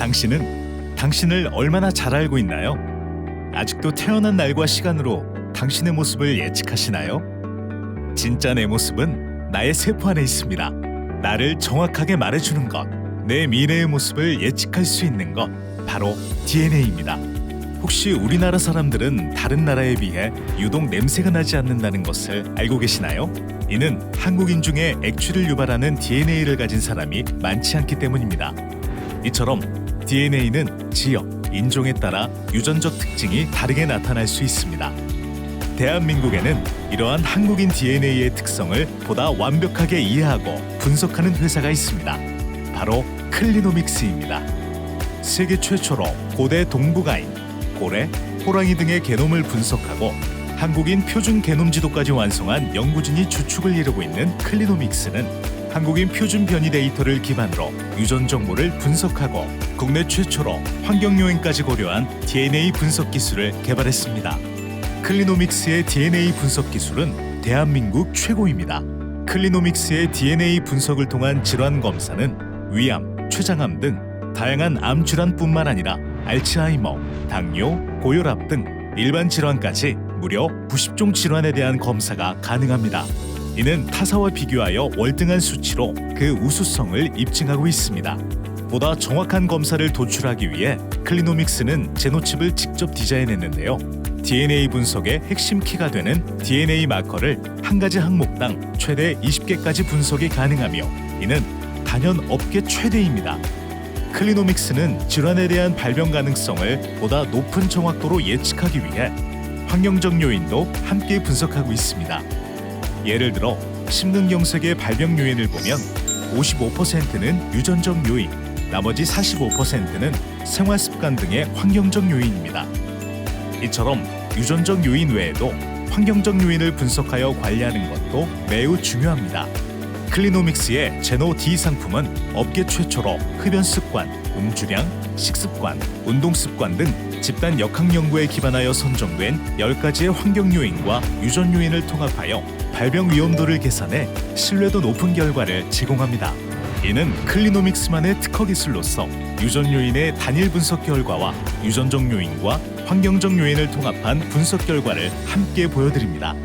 당신은 당신을 얼마나 잘 알고 있나요? 아직도 태어난 날과 시간으로 당신의 모습을 예측하시나요? 진짜 내 모습은 나의 세포 안에 있습니다. 나를 정확하게 말해주는 것, 내 미래의 모습을 예측할 수 있는 것, 바로 DNA입니다. 혹시 우리나라 사람들은 다른 나라에 비해 유독 냄새가 나지 않는다는 것을 알고 계시나요? 이는 한국인 중에 액취를 유발하는 DNA를 가진 사람이 많지 않기 때문입니다. 이처럼 DNA는 지역, 인종에 따라 유전적 특징이 다르게 나타날 수 있습니다. 대한민국에는 이러한 한국인 DNA의 특성을 보다 완벽하게 이해하고 분석하는 회사가 있습니다. 바로 클리노믹스입니다. 세계 최초로 고대 동북아인, 고래, 호랑이 등의 게놈을 분석하고 한국인 표준 게놈 지도까지 완성한 연구진이 주축을 이루고 있는 클리노믹스는 한국인 표준 변이 데이터를 기반으로 유전 정보를 분석하고 국내 최초로 환경 요인까지 고려한 DNA 분석 기술을 개발했습니다. 클리노믹스의 DNA 분석 기술은 대한민국 최고입니다. 클리노믹스의 DNA 분석을 통한 질환 검사는 위암, 췌장암 등 다양한 암 질환뿐만 아니라 알츠하이머, 당뇨, 고혈압 등 일반 질환까지 무려 90종 질환에 대한 검사가 가능합니다. 이는 타사와 비교하여 월등한 수치로 그 우수성을 입증하고 있습니다. 보다 정확한 검사를 도출하기 위해 클리노믹스는 제노칩을 직접 디자인했는데요. DNA 분석의 핵심 키가 되는 DNA 마커를 한 가지 항목당 최대 20개까지 분석이 가능하며 이는 단연 업계 최대입니다. 클리노믹스는 질환에 대한 발병 가능성을 보다 높은 정확도로 예측하기 위해 환경적 요인도 함께 분석하고 있습니다. 예를 들어 심근경색의 발병 요인을 보면 55%는 유전적 요인, 나머지 45%는 생활습관 등의 환경적 요인입니다. 이처럼 유전적 요인 외에도 환경적 요인을 분석하여 관리하는 것도 매우 중요합니다. 클리노믹스의 제노 D 상품은 업계 최초로 흡연 습관, 음주량, 식습관, 운동 습관 등 집단 역학 연구에 기반하여 선정된 10가지의 환경 요인과 유전 요인을 통합하여 발병 위험도를 계산해 신뢰도 높은 결과를 제공합니다. 이는 클리노믹스만의 특허 기술로서 유전 요인의 단일 분석 결과와 유전적 요인과 환경적 요인을 통합한 분석 결과를 함께 보여드립니다.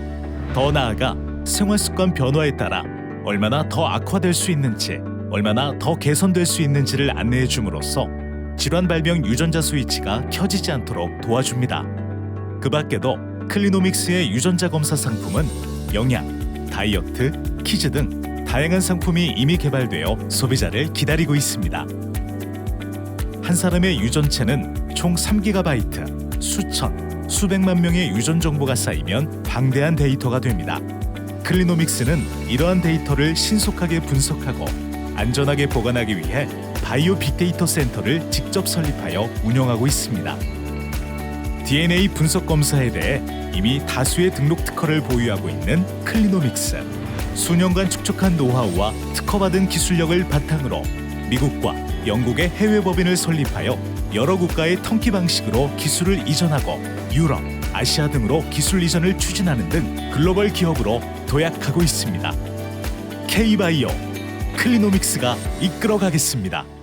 더 나아가 생활습관 변화에 따라 얼마나 더 악화될 수 있는지, 얼마나 더 개선될 수 있는지를 안내해 줌으로써 질환 발병 유전자 스위치가 켜지지 않도록 도와줍니다. 그 밖에도 클리노믹스의 유전자 검사 상품은 영양, 다이어트, 키즈 등 다양한 상품이 이미 개발되어 소비자를 기다리고 있습니다. 한 사람의 유전체는 총 3GB, 수천, 수백만 명의 유전 정보가 쌓이면 방대한 데이터가 됩니다. 클리노믹스는 이러한 데이터를 신속하게 분석하고 안전하게 보관하기 위해 바이오 빅데이터 센터를 직접 설립하여 운영하고 있습니다. DNA 분석 검사에 대해 이미 다수의 등록 특허를 보유하고 있는 클리노믹스. 수년간 축적한 노하우와 특허받은 기술력을 바탕으로 미국과 영국의 해외 법인을 설립하여 여러 국가의 턴키 방식으로 기술을 이전하고 유럽, 아시아 등으로 기술 이전을 추진하는 등 글로벌 기업으로 도약하고 있습니다. K-바이오 클리노믹스가 이끌어가겠습니다.